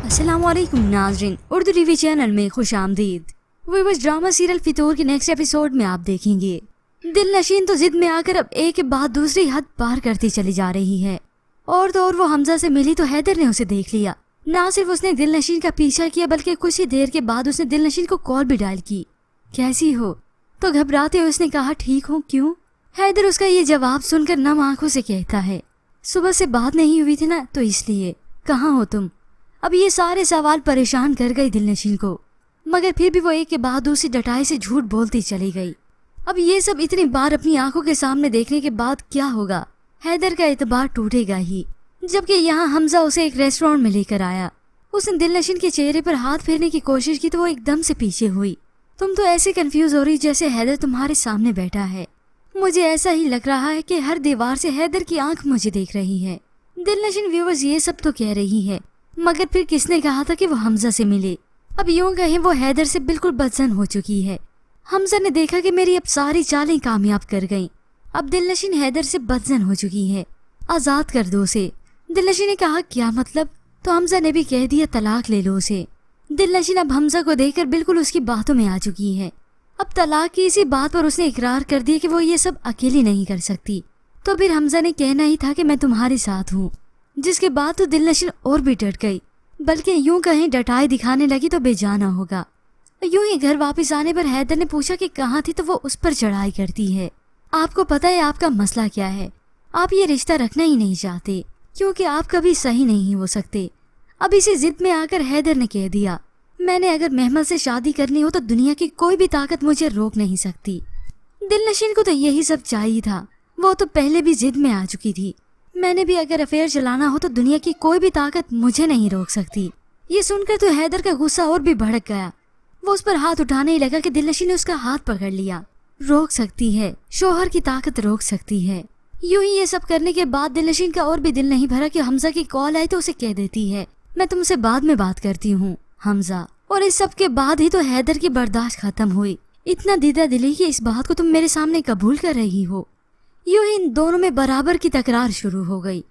अस्सलाम वालेकुम नाज़रीन, उर्दू टीवी चैनल में खुश आमदीद। व्यूअर्स, ड्रामा सीरियल फितूर के नेक्स्ट एपिसोड में आप देखेंगे दिल नशीन तो जिद में आकर अब एक के बाद दूसरी हद पार करती चली जा रही है। और तो और वो हमजा से मिली तो हैदर ने उसे देख लिया। ना सिर्फ उसने दिल नशीन का पीछा किया बल्कि कुछ ही देर के बाद उसने दिल नशीन को कॉल भी डायल की। कैसी हो? तो घबराते हुए उसने कहा ठीक हूँ। क्यों? हैदर उसका ये जवाब सुनकर नम आंखों से कहता है सुबह से बात नहीं हुई थी ना, तो इसलिए। कहाँ हो तुम? अब ये सारे सवाल परेशान कर गए दिल नशीन को, मगर फिर भी वो एक के बाद दूसरी डटाई से झूठ बोलती चली गई। अब ये सब इतनी बार अपनी आंखों के सामने देखने के बाद क्या होगा? हैदर का एतबार टूटेगा ही। जबकि यहाँ हमजा उसे एक रेस्टोरेंट में लेकर आया। उसने दिल नशीन के चेहरे पर हाथ फेरने की कोशिश की तो वो एकदम से पीछे हुई। तुम तो ऐसे कंफ्यूज हो रही जैसे हैदर तुम्हारे सामने बैठा है। मुझे ऐसा ही लग रहा है कि हर दीवार से हैदर की आंख मुझे देख रही है। दिल नशीन व्यूअर्स ये सब तो कह रही है, मगर फिर किसने कहा था कि वो हमजा से मिले? अब यूं कहें वो हैदर से बिल्कुल बदसन हो चुकी है। हमजा ने देखा कि मेरी अब सारी चालें कामयाब कर गईं। अब दिल नशीन हैदर से बदसन हो चुकी है। आजाद कर दो उसे। दिल नशीन ने कहा क्या मतलब? तो हमजा ने भी कह दिया तलाक ले लो उसे। दिल नशीन अब हमजा को देखकर बिल्कुल उसकी बातों में आ चुकी है। अब तलाक की इसी बात पर उसने इकरार कर दिया कि वो ये सब अकेली नहीं कर सकती। तो फिर हमजा ने कहना ही था कि मैं तुम्हारे साथ हूँ, जिसके बाद तो दिल नशीन और भी डट गई, बल्कि यूं कहीं डटाई दिखाने लगी तो बेजाना होगा। यूं ही घर वापस आने पर हैदर ने पूछा कि कहाँ थी, तो वो उस पर चढ़ाई करती है। आपको पता है आपका मसला क्या है? आप ये रिश्ता रखना ही नहीं चाहते क्योंकि आप कभी सही नहीं हो सकते। अब इसी जिद में आकर हैदर ने कह दिया मैंने अगर महमद से शादी करनी हो तो दुनिया की कोई भी ताकत मुझे रोक नहीं सकती। दिल नशीन को तो यही सब चाहिए था। वो तो पहले भी जिद में आ चुकी थी। मैंने भी अगर अफेयर चलाना हो तो दुनिया की कोई भी ताकत मुझे नहीं रोक सकती। ये सुनकर तो हैदर का गुस्सा और भी भड़क गया। वो उस पर हाथ उठाने ही लगा कि दिल नशीन ने उसका हाथ पकड़ लिया। रोक सकती है, शोहर की ताकत रोक सकती है। यूं ही ये सब करने के बाद दिल नशीन का और भी दिल नहीं भरा कि हमजा की कॉल आई तो उसे कह देती है मैं तुमसे बाद में बात करती हूँ हमजा। और इस सब के बाद ही तो हैदर की बर्दाश्त खत्म हुई। इतना दीदा दिली कि इस बात को तुम मेरे सामने कबूल कर रही हो। यूं ही इन दोनों में बराबर की तकरार शुरू हो गई।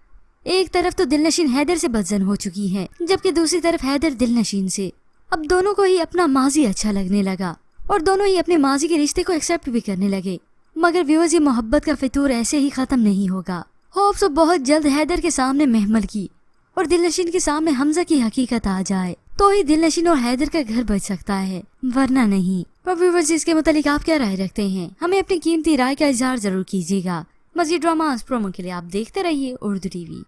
एक तरफ तो दिल नशीन हैदर से बदजन हो चुकी है, जबकि दूसरी तरफ हैदर दिल नशीन से। अब दोनों को ही अपना माजी अच्छा लगने लगा और दोनों ही अपने माजी के रिश्ते को एक्सेप्ट भी करने लगे। मगर व्यूअर्स, ये मोहब्बत का फितूर ऐसे ही खत्म नहीं होगा। होप्स बहुत जल्द हैदर के सामने महमल की और दिल नशीन के सामने हमजा की हकीकत आ जाए तो ही दिल नशीन और हैदर का घर बच सकता है, वरना नहीं। पर व्यूअर्स, इसके मुतालिक आप क्या राय रखते हैं? हमें अपनी कीमती राय का इजहार जरूर कीजिएगा। मज़ीद ड्रामा प्रोमो के लिए आप देखते रहिए उर्दू टीवी।